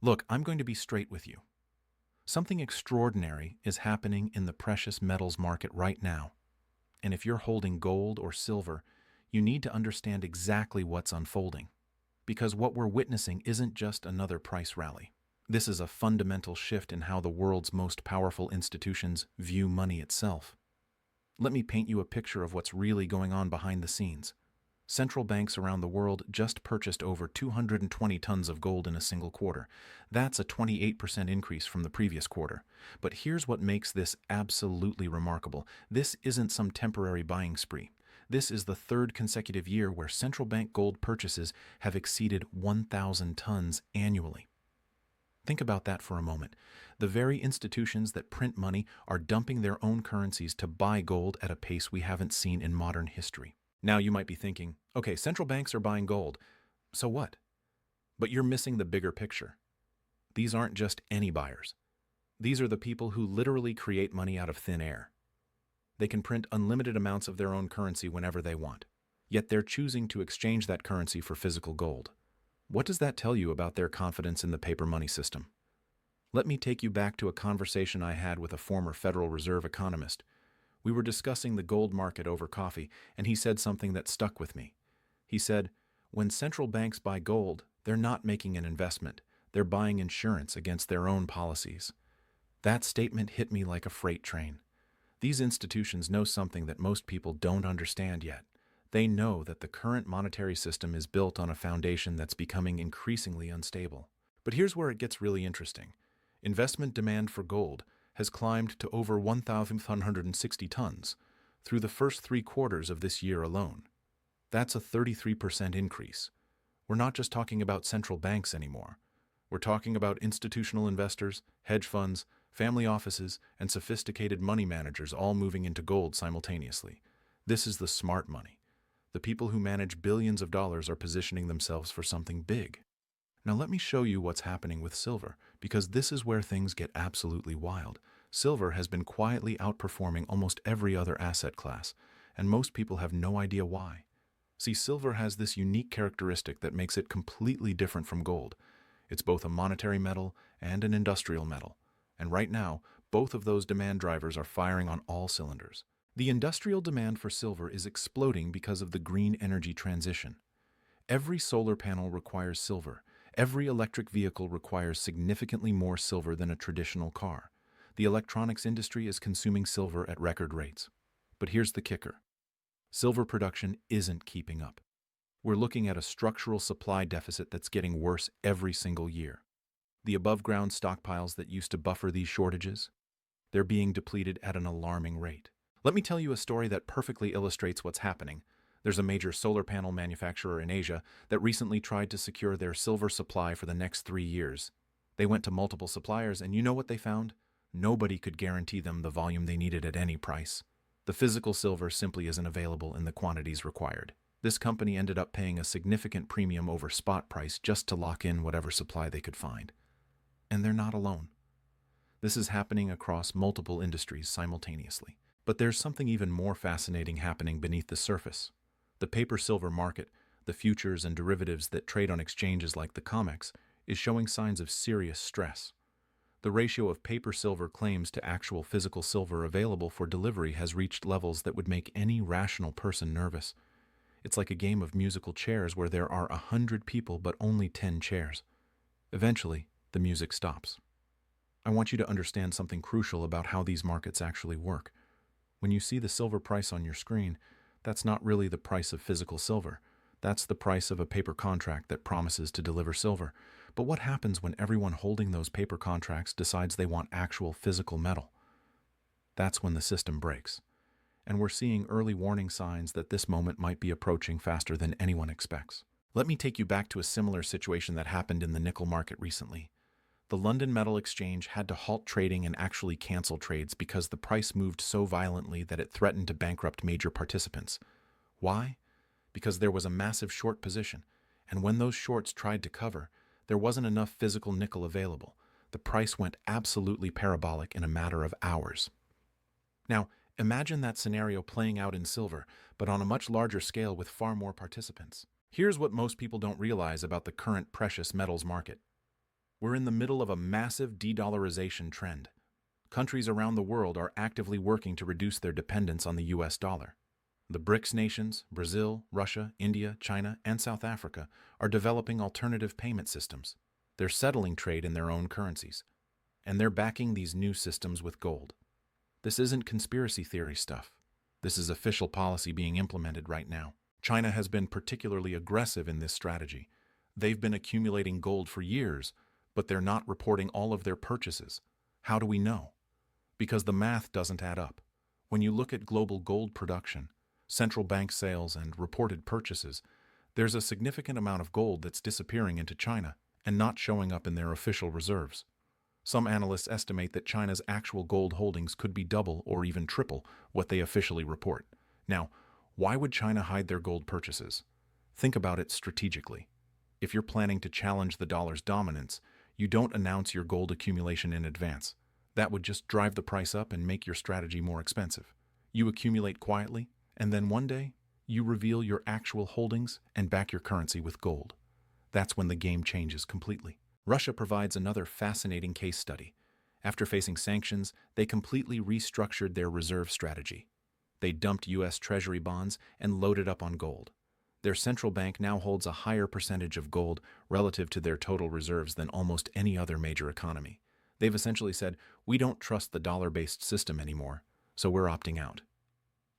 Look, I'm going to be straight with you. Something extraordinary is happening in the precious metals market right now. And if you're holding gold or silver, you need to understand exactly what's unfolding. Because what we're witnessing isn't just another price rally. This is a fundamental shift in how the world's most powerful institutions view money itself. Let me paint you a picture of what's really going on behind the scenes. Central banks around the world just purchased over 220 tons of gold in a single quarter. That's a 28% increase from the previous quarter. But here's what makes this absolutely remarkable. This isn't some temporary buying spree. This is the third consecutive year where central bank gold purchases have exceeded 1,000 tons annually. Think about that for a moment. The very institutions that print money are dumping their own currencies to buy gold at a pace we haven't seen in modern history. Now you might be thinking, okay, central banks are buying gold, so what? But you're missing the bigger picture. These aren't just any buyers. These are the people who literally create money out of thin air. They can print unlimited amounts of their own currency whenever they want, yet they're choosing to exchange that currency for physical gold. What does that tell you about their confidence in the paper money system? Let me take you back to a conversation I had with a former Federal Reserve economist. We were discussing the gold market over coffee, and he said something that stuck with me. He said, when central banks buy gold, they're not making an investment. They're buying insurance against their own policies. That statement hit me like a freight train. These institutions know something that most people don't understand yet. They know that the current monetary system is built on a foundation that's becoming increasingly unstable. But here's where it gets really interesting. Investment demand for gold has climbed to over 1,160 tons through the first 3 quarters of this year alone. That's a 33% increase. We're not just talking about central banks anymore. We're talking about institutional investors, hedge funds, family offices, and sophisticated money managers all moving into gold simultaneously. This is the smart money. The people who manage billions of dollars are positioning themselves for something big. Now let me show you what's happening with silver, because this is where things get absolutely wild. Silver has been quietly outperforming almost every other asset class, and most people have no idea why. See, silver has this unique characteristic that makes it completely different from gold. It's both a monetary metal and an industrial metal, and right now, both of those demand drivers are firing on all cylinders. The industrial demand for silver is exploding because of the green energy transition. Every solar panel requires silver. Every electric vehicle requires significantly more silver than a traditional car. The electronics industry is consuming silver at record rates. But here's the kicker. Silver production isn't keeping up. We're looking at a structural supply deficit that's getting worse every single year. The above-ground stockpiles that used to buffer these shortages, they're being depleted at an alarming rate. Let me tell you a story that perfectly illustrates what's happening. There's a major solar panel manufacturer in Asia that recently tried to secure their silver supply for the next 3 years. They went to multiple suppliers, and you know what they found? Nobody could guarantee them the volume they needed at any price. The physical silver simply isn't available in the quantities required. This company ended up paying a significant premium over spot price just to lock in whatever supply they could find. And they're not alone. This is happening across multiple industries simultaneously. But there's something even more fascinating happening beneath the surface. The paper silver market, the futures and derivatives that trade on exchanges like the COMEX, is showing signs of serious stress. The ratio of paper silver claims to actual physical silver available for delivery has reached levels that would make any rational person nervous. It's like a game of musical chairs where there are 100 people but only 10 chairs. Eventually, the music stops. I want you to understand something crucial about how these markets actually work. When you see the silver price on your screen, that's not really the price of physical silver. That's the price of a paper contract that promises to deliver silver. But what happens when everyone holding those paper contracts decides they want actual physical metal? That's when the system breaks. And we're seeing early warning signs that this moment might be approaching faster than anyone expects. Let me take you back to a similar situation that happened in the nickel market recently. The London Metal Exchange had to halt trading and actually cancel trades because the price moved so violently that it threatened to bankrupt major participants. Why? Because there was a massive short position, and when those shorts tried to cover, there wasn't enough physical nickel available. The price went absolutely parabolic in a matter of hours. Now, imagine that scenario playing out in silver, but on a much larger scale with far more participants. Here's what most people don't realize about the current precious metals market. We're in the middle of a massive de-dollarization trend. Countries around the world are actively working to reduce their dependence on the US dollar. The BRICS nations, Brazil, Russia, India, China, and South Africa, are developing alternative payment systems. They're settling trade in their own currencies, and they're backing these new systems with gold. This isn't conspiracy theory stuff. This is official policy being implemented right now. China has been particularly aggressive in this strategy. They've been accumulating gold for years, but they're not reporting all of their purchases. How do we know? Because the math doesn't add up. When you look at global gold production, central bank sales, and reported purchases, there's a significant amount of gold that's disappearing into China and not showing up in their official reserves. Some analysts estimate that China's actual gold holdings could be double or even triple what they officially report. Now, why would China hide their gold purchases? Think about it strategically. If you're planning to challenge the dollar's dominance, you don't announce your gold accumulation in advance. That would just drive the price up and make your strategy more expensive. You accumulate quietly, and then one day, you reveal your actual holdings and back your currency with gold. That's when the game changes completely. Russia provides another fascinating case study. After facing sanctions, they completely restructured their reserve strategy. They dumped U.S. Treasury bonds and loaded up on gold. Their central bank now holds a higher percentage of gold relative to their total reserves than almost any other major economy. They've essentially said, we don't trust the dollar-based system anymore, so we're opting out.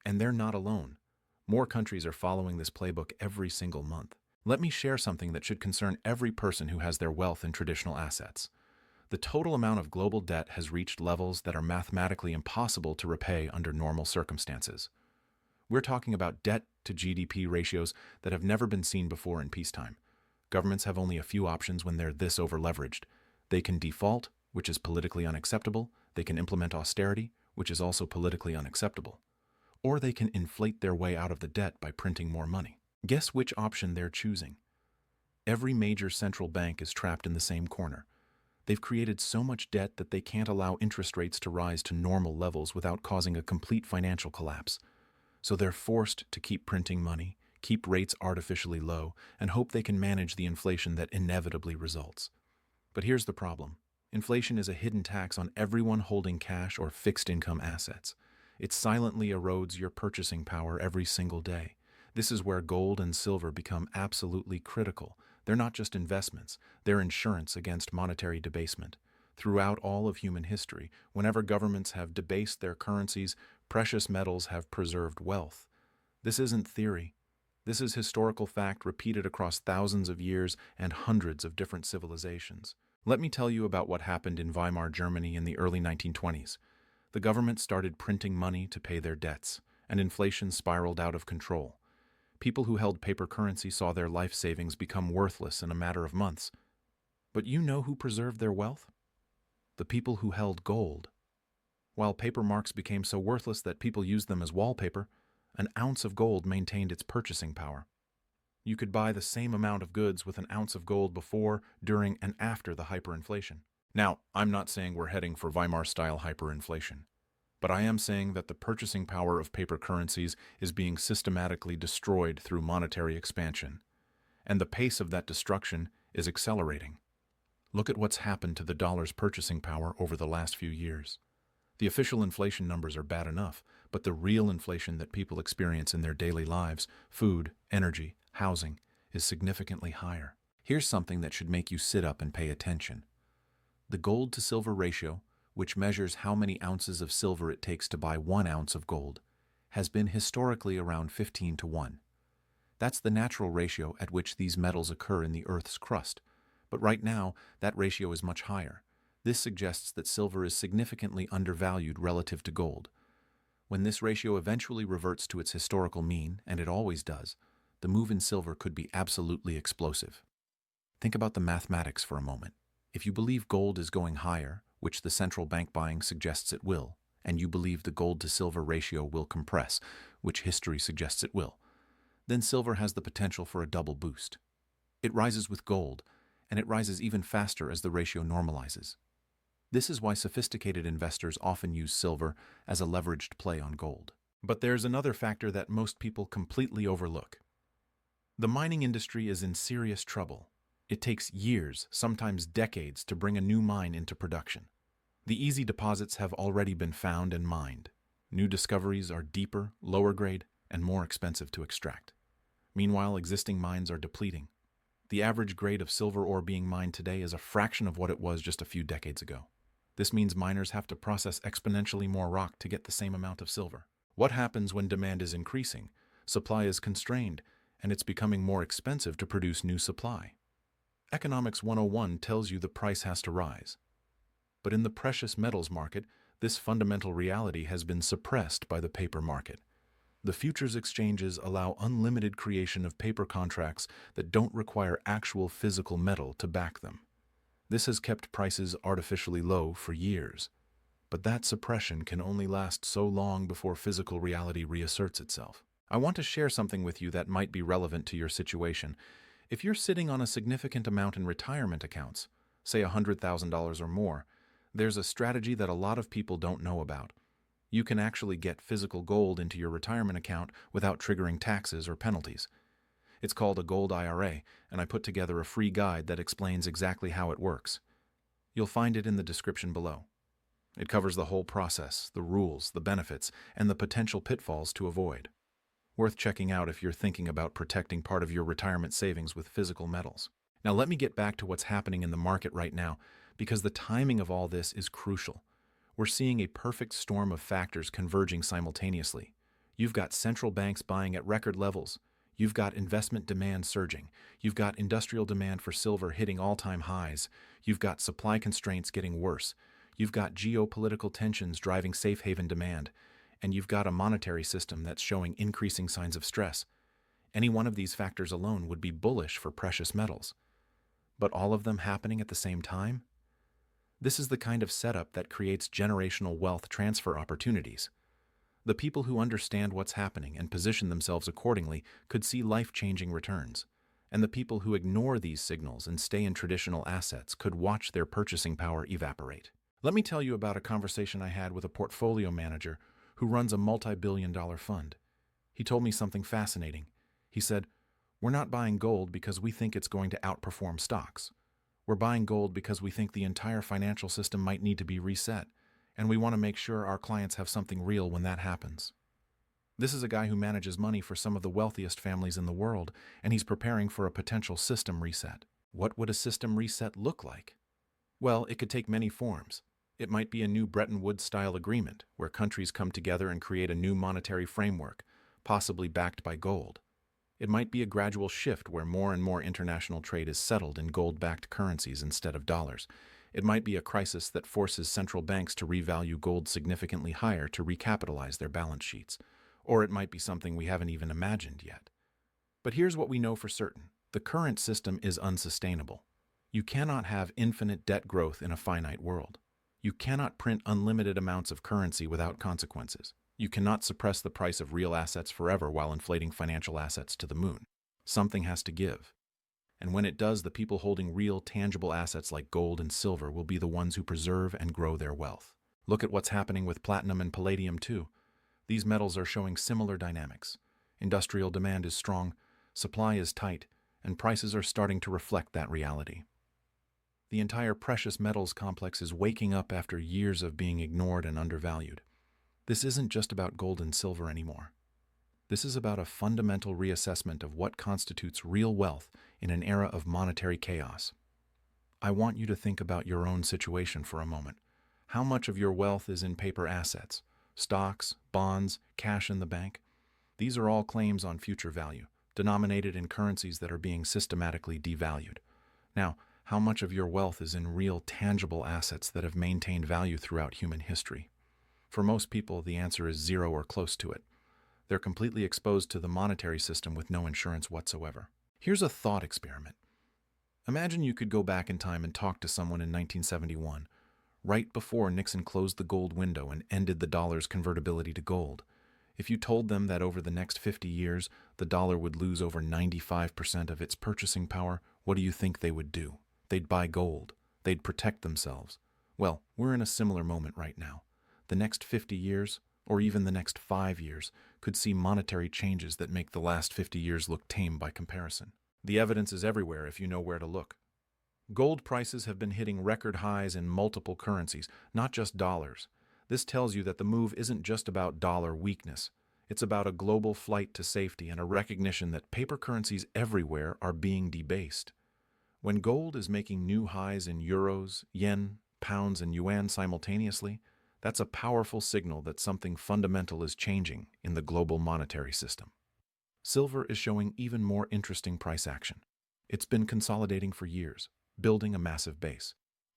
And they're not alone. More countries are following this playbook every single month. Let me share something that should concern every person who has their wealth in traditional assets. The total amount of global debt has reached levels that are mathematically impossible to repay under normal circumstances. We're talking about debt to GDP ratios that have never been seen before in peacetime. Governments have only a few options when they're this over-leveraged. They can default, which is politically unacceptable. They can implement austerity, which is also politically unacceptable. Or they can inflate their way out of the debt by printing more money. Guess which option they're choosing? Every major central bank is trapped in the same corner. They've created so much debt that they can't allow interest rates to rise to normal levels without causing a complete financial collapse. So they're forced to keep printing money, keep rates artificially low, and hope they can manage the inflation that inevitably results. But here's the problem. Inflation is a hidden tax on everyone holding cash or fixed income assets. It silently erodes your purchasing power every single day. This is where gold and silver become absolutely critical. They're not just investments, they're insurance against monetary debasement. Throughout all of human history, whenever governments have debased their currencies, precious metals have preserved wealth. This isn't theory. This is historical fact repeated across thousands of years and hundreds of different civilizations. Let me tell you about what happened in Weimar Germany in the early 1920s. The government started printing money to pay their debts, and inflation spiraled out of control. People who held paper currency saw their life savings become worthless in a matter of months. But you know who preserved their wealth? The people who held gold. While paper marks became so worthless that people used them as wallpaper, an ounce of gold maintained its purchasing power. You could buy the same amount of goods with an ounce of gold before, during, and after the hyperinflation. Now, I'm not saying we're heading for Weimar-style hyperinflation, but I am saying that the purchasing power of paper currencies is being systematically destroyed through monetary expansion, and the pace of that destruction is accelerating. Look at what's happened to the dollar's purchasing power over the last few years. The official inflation numbers are bad enough, but the real inflation that people experience in their daily lives, food, energy, housing, is significantly higher. Here's something that should make you sit up and pay attention. The gold-to-silver ratio, which measures how many ounces of silver it takes to buy 1 ounce of gold, has been historically around 15 to 1. That's the natural ratio at which these metals occur in the Earth's crust, but right now that ratio is much higher. This suggests that silver is significantly undervalued relative to gold. When this ratio eventually reverts to its historical mean, and it always does, the move in silver could be absolutely explosive. Think about the mathematics for a moment. If you believe gold is going higher, which the central bank buying suggests it will, and you believe the gold-to-silver ratio will compress, which history suggests it will, then silver has the potential for a double boost. It rises with gold, and it rises even faster as the ratio normalizes. This is why sophisticated investors often use silver as a leveraged play on gold. But there's another factor that most people completely overlook. The mining industry is in serious trouble. It takes years, sometimes decades, to bring a new mine into production. The easy deposits have already been found and mined. New discoveries are deeper, lower grade, and more expensive to extract. Meanwhile, existing mines are depleting. The average grade of silver ore being mined today is a fraction of what it was just a few decades ago. This means miners have to process exponentially more rock to get the same amount of silver. What happens when demand is increasing? Supply is constrained, and it's becoming more expensive to produce new supply. Economics 101 tells you the price has to rise. But in the precious metals market, this fundamental reality has been suppressed by the paper market. The futures exchanges allow unlimited creation of paper contracts that don't require actual physical metal to back them. This has kept prices artificially low for years. But that suppression can only last so long before physical reality reasserts itself. I want to share something with you that might be relevant to your situation. If you're sitting on a significant amount in retirement accounts, say $100,000 or more, there's a strategy that a lot of people don't know about. You can actually get physical gold into your retirement account without triggering taxes or penalties. It's called a gold IRA, and I put together a free guide that explains exactly how it works. You'll find it in the description below. It covers the whole process, the rules, the benefits, and the potential pitfalls to avoid. Worth checking out if you're thinking about protecting part of your retirement savings with physical metals. Now let me get back to what's happening in the market right now, because the timing of all this is crucial. We're seeing a perfect storm of factors converging simultaneously. You've got central banks buying at record levels. You've got investment demand surging. You've got industrial demand for silver hitting all-time highs. You've got supply constraints getting worse. You've got geopolitical tensions driving safe haven demand. And you've got a monetary system that's showing increasing signs of stress. Any one of these factors alone would be bullish for precious metals. But all of them happening at the same time? This is the kind of setup that creates generational wealth transfer opportunities. The people who understand what's happening and position themselves accordingly could see life-changing returns. And the people who ignore these signals and stay in traditional assets could watch their purchasing power evaporate. Let me tell you about a conversation I had with a portfolio manager who runs a multi-billion-dollar fund. He told me something fascinating. He said, "We're not buying gold because we think it's going to outperform stocks. We're buying gold because we think the entire financial system might need to be reset, and we want to make sure our clients have something real when that happens." This is a guy who manages money for some of the wealthiest families in the world, and he's preparing for a potential system reset. What would a system reset look like? Well, it could take many forms. It might be a new Bretton Woods-style agreement, where countries come together and create a new monetary framework, possibly backed by gold. It might be a gradual shift where more and more international trade is settled in gold-backed currencies instead of dollars. It might be a crisis that forces central banks to revalue gold significantly higher to recapitalize their balance sheets. Or it might be something we haven't even imagined yet. But here's what we know for certain. The current system is unsustainable. You cannot have infinite debt growth in a finite world. You cannot print unlimited amounts of currency without consequences. You cannot suppress the price of real assets forever while inflating financial assets to the moon. Something has to give. And when it does, the people holding real, tangible assets like gold and silver will be the ones who preserve and grow their wealth. Look at what's happening with platinum and palladium too. These metals are showing similar dynamics. Industrial demand is strong, supply is tight, and prices are starting to reflect that reality. The entire precious metals complex is waking up after years of being ignored and undervalued. This isn't just about gold and silver anymore. This is about a fundamental reassessment of what constitutes real wealth in an era of monetary chaos. I want you to think about your own situation for a moment. How much of your wealth is in paper assets? Stocks, bonds, cash in the bank? These are all claims on future value, denominated in currencies that are being systematically devalued. Now, how much of your wealth is in real, tangible assets that have maintained value throughout human history? For most people, the answer is zero or close to it. They're completely exposed to the monetary system with no insurance whatsoever. Here's a thought experiment. Imagine you could go back in time and talk to someone in 1971, right before Nixon closed the gold window and ended the dollar's convertibility to gold. If you told them that over the next 50 years, the dollar would lose over 95% of its purchasing power, what do you think they would do? They'd buy gold. They'd protect themselves. Well, we're in a similar moment right now. The next 50 years, or even the next 5 years, could see monetary changes that make the last 50 years look tame by comparison. The evidence is everywhere if you know where to look. Gold prices have been hitting record highs in multiple currencies, not just dollars. This tells you that the move isn't just about dollar weakness. It's about a global flight to safety and a recognition that paper currencies everywhere are being debased. When gold is making new highs in euros, yen, pounds, and yuan simultaneously, that's a powerful signal that something fundamental is changing in the global monetary system. Silver is showing even more interesting price action. It's been consolidating for years, building a massive base.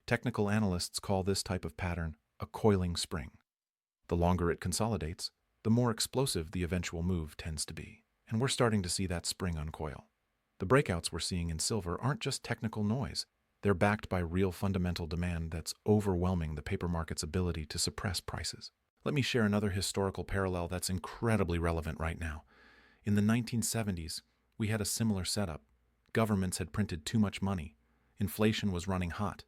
Technical analysts call this type of pattern a coiling spring. The longer it consolidates, the more explosive the eventual move tends to be. And we're starting to see that spring uncoil. The breakouts we're seeing in silver aren't just technical noise. They're backed by real fundamental demand that's overwhelming the paper market's ability to suppress prices. Let me share another historical parallel that's incredibly relevant right now. In the 1970s, we had a similar setup. Governments had printed too much money. Inflation was running hot.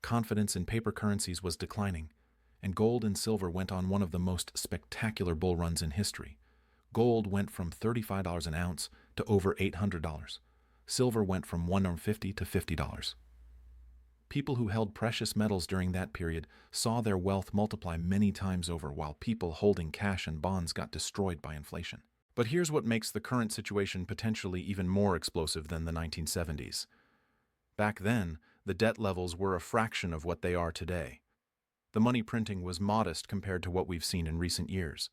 Confidence in paper currencies was declining. And gold and silver went on one of the most spectacular bull runs in history. Gold went from $35 an ounce to over $800. Silver went from $150 to $50. People who held precious metals during that period saw their wealth multiply many times over, while people holding cash and bonds got destroyed by inflation. But here's what makes the current situation potentially even more explosive than the 1970s. Back then, the debt levels were a fraction of what they are today. The money printing was modest compared to what we've seen in recent years.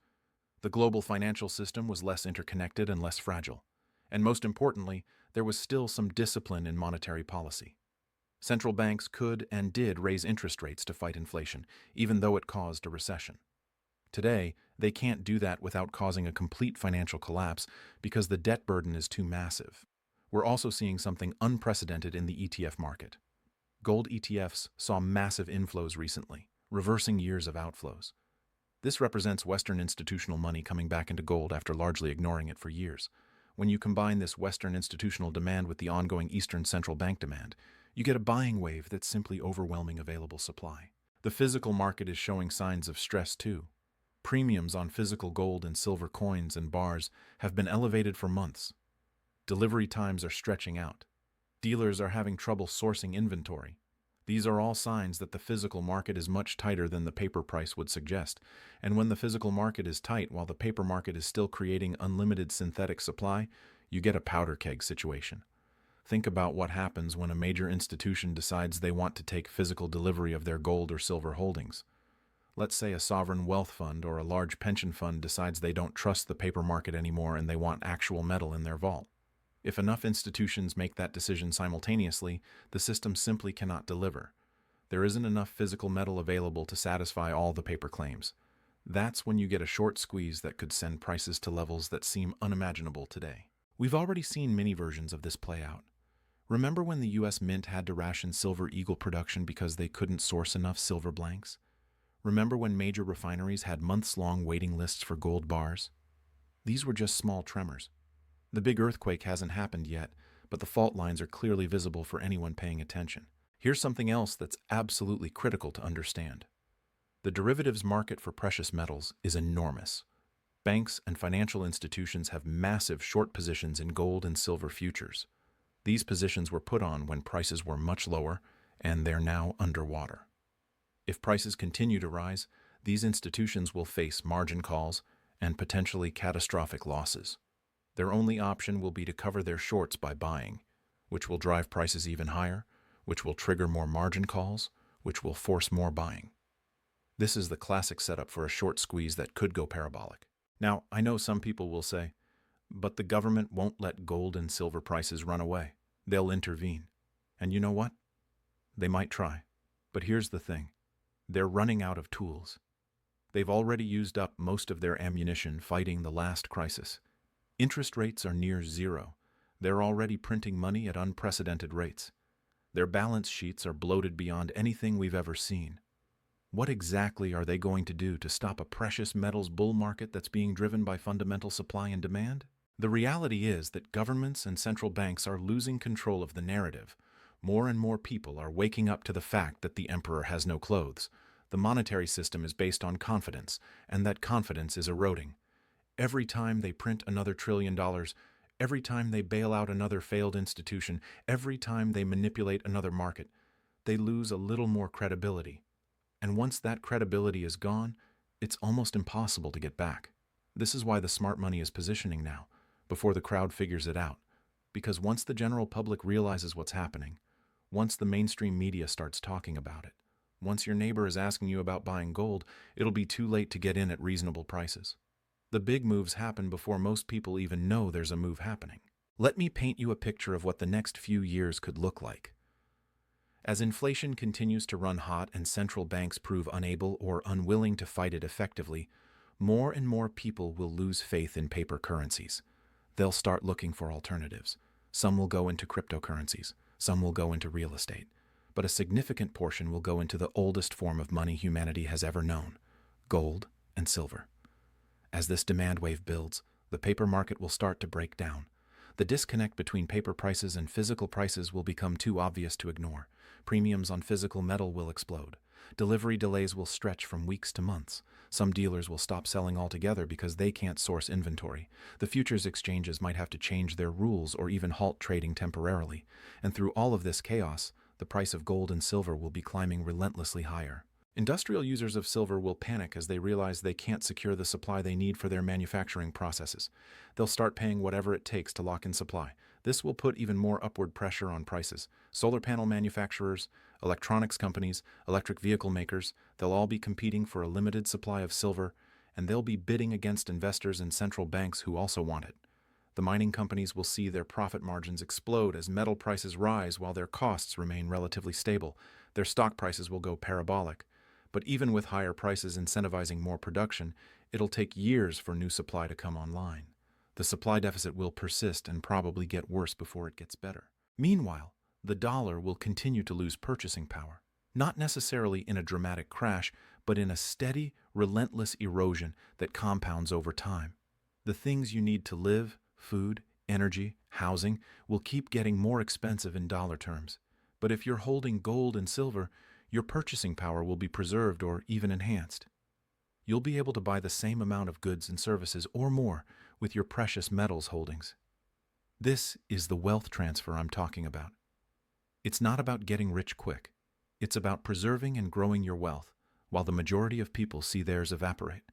The global financial system was less interconnected and less fragile. And most importantly, there was still some discipline in monetary policy. Central banks could and did raise interest rates to fight inflation, even though it caused a recession. Today, they can't do that without causing a complete financial collapse because the debt burden is too massive. We're also seeing something unprecedented in the ETF market. Gold ETFs saw massive inflows recently, reversing years of outflows. This represents Western institutional money coming back into gold after largely ignoring it for years. When you combine this Western institutional demand with the ongoing Eastern central bank demand, you get a buying wave that's simply overwhelming available supply. The physical market is showing signs of stress too. Premiums on physical gold and silver coins and bars have been elevated for months. Delivery times are stretching out. Dealers are having trouble sourcing inventory. These are all signs that the physical market is much tighter than the paper price would suggest. And when the physical market is tight while the paper market is still creating unlimited synthetic supply, you get a powder keg situation. Think about what happens when a major institution decides they want to take physical delivery of their gold or silver holdings. Let's say a sovereign wealth fund or a large pension fund decides they don't trust the paper market anymore and they want actual metal in their vault. If enough institutions make that decision simultaneously, the system simply cannot deliver. There isn't enough physical metal available to satisfy all the paper claims. That's when you get a short squeeze that could send prices to levels that seem unimaginable today. We've already seen many versions of this play out. Remember when the U.S. Mint had to ration Silver Eagle production because they couldn't source enough silver blanks? Remember when major refineries had months-long waiting lists for gold bars? These were just small tremors. The big earthquake hasn't happened yet, but the fault lines are clearly visible for anyone paying attention. Here's something else that's absolutely critical to understand. The derivatives market for precious metals is enormous. Banks and financial institutions have massive short positions in gold and silver futures. These positions were put on when prices were much lower, and they're now underwater. If prices continue to rise, these institutions will face margin calls and potentially catastrophic losses. Their only option will be to cover their shorts by buying, which will drive prices even higher, which will trigger more margin calls, which will force more buying. This is the classic setup for a short squeeze that could go parabolic. Now, I know some people will say, but the government won't let gold and silver prices run away. They'll intervene. And you know what? They might try. But here's the thing. They're running out of tools. They've already used up most of their ammunition fighting the last crisis. Interest rates are near zero. They're already printing money at unprecedented rates. Their balance sheets are bloated beyond anything we've ever seen. What exactly are they going to do to stop a precious metals bull market that's being driven by fundamental supply and demand? The reality is that governments and central banks are losing control of the narrative. More and more people are waking up to the fact that the emperor has no clothes. The monetary system is based on confidence, and that confidence is eroding. Every time they print another $1 trillion, Every time they bail out another failed institution, every time they manipulate another market, they lose a little more credibility. And once that credibility is gone, it's almost impossible to get back. This is why the smart money is positioning now, before the crowd figures it out. Because once the general public realizes what's happening, once the mainstream media starts talking about it, once your neighbor is asking you about buying gold, it'll be too late to get in at reasonable prices. The big moves happen before most people even know there's a move happening. Let me paint you a picture of what the next few years could look like. As inflation continues to run hot and central banks prove unable or unwilling to fight it effectively, more and more people will lose faith in paper currencies. They'll start looking for alternatives. Some will go into cryptocurrencies, some will go into real estate, but a significant portion will go into the oldest form of money humanity has ever known: gold and silver. As this demand wave builds, the paper market will start to break down. The disconnect between paper prices and physical prices will become too obvious to ignore. Premiums on physical metal will explode. Delivery delays will stretch from weeks to months. Some dealers will stop selling altogether because they can't source inventory. The futures exchanges might have to change their rules or even halt trading temporarily. And through all of this chaos, the price of gold and silver will be climbing relentlessly higher. Industrial users of silver will panic as they realize they can't secure the supply they need for their manufacturing processes. They'll start paying whatever it takes to lock in supply. This will put even more upward pressure on prices. Solar panel manufacturers, electronics companies, electric vehicle makers, they'll all be competing for a limited supply of silver, and they'll be bidding against investors and central banks who also want it. The mining companies will see their profit margins explode as metal prices rise while their costs remain relatively stable. Their stock prices will go parabolic. But even with higher prices incentivizing more production, it'll take years for new supply to come online. The supply deficit will persist and probably get worse before it gets better. Meanwhile, the dollar will continue to lose purchasing power, not necessarily in a dramatic crash, but in a steady, relentless erosion that compounds over time. The things you need to live, food, energy, housing, will keep getting more expensive in dollar terms. But if you're holding gold and silver, your purchasing power will be preserved or even enhanced. You'll be able to buy the same amount of goods and services or more with your precious metals holdings. This is the wealth transfer I'm talking about. It's not about getting rich quick. It's about preserving and growing your wealth while the majority of people see theirs evaporate.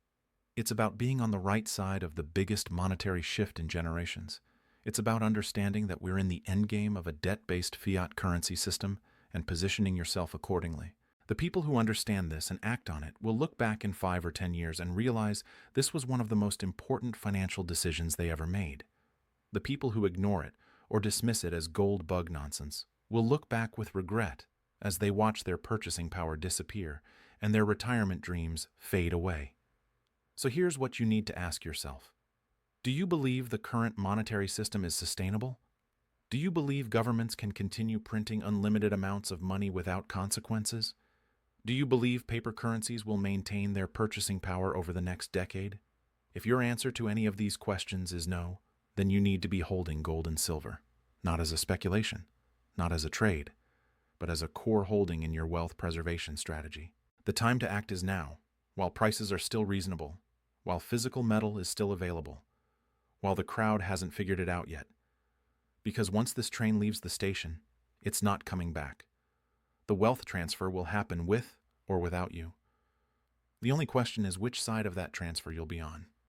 It's about being on the right side of the biggest monetary shift in generations. It's about understanding that we're in the endgame of a debt-based fiat currency system and positioning yourself accordingly. The people who understand this and act on it will look back in 5 or 10 years and realize this was one of the most important financial decisions they ever made. The people who ignore it or dismiss it as gold bug nonsense will look back with regret as they watch their purchasing power disappear and their retirement dreams fade away. So here's what you need to ask yourself. Do you believe the current monetary system is sustainable? Do you believe governments can continue printing unlimited amounts of money without consequences? Do you believe paper currencies will maintain their purchasing power over the next decade? If your answer to any of these questions is no, then you need to be holding gold and silver, not as a speculation, not as a trade, but as a core holding in your wealth preservation strategy. The time to act is now, while prices are still reasonable, while physical metal is still available, while the crowd hasn't figured it out yet. Because once this train leaves the station, it's not coming back. The wealth transfer will happen with or without you. The only question is which side of that transfer you'll be on.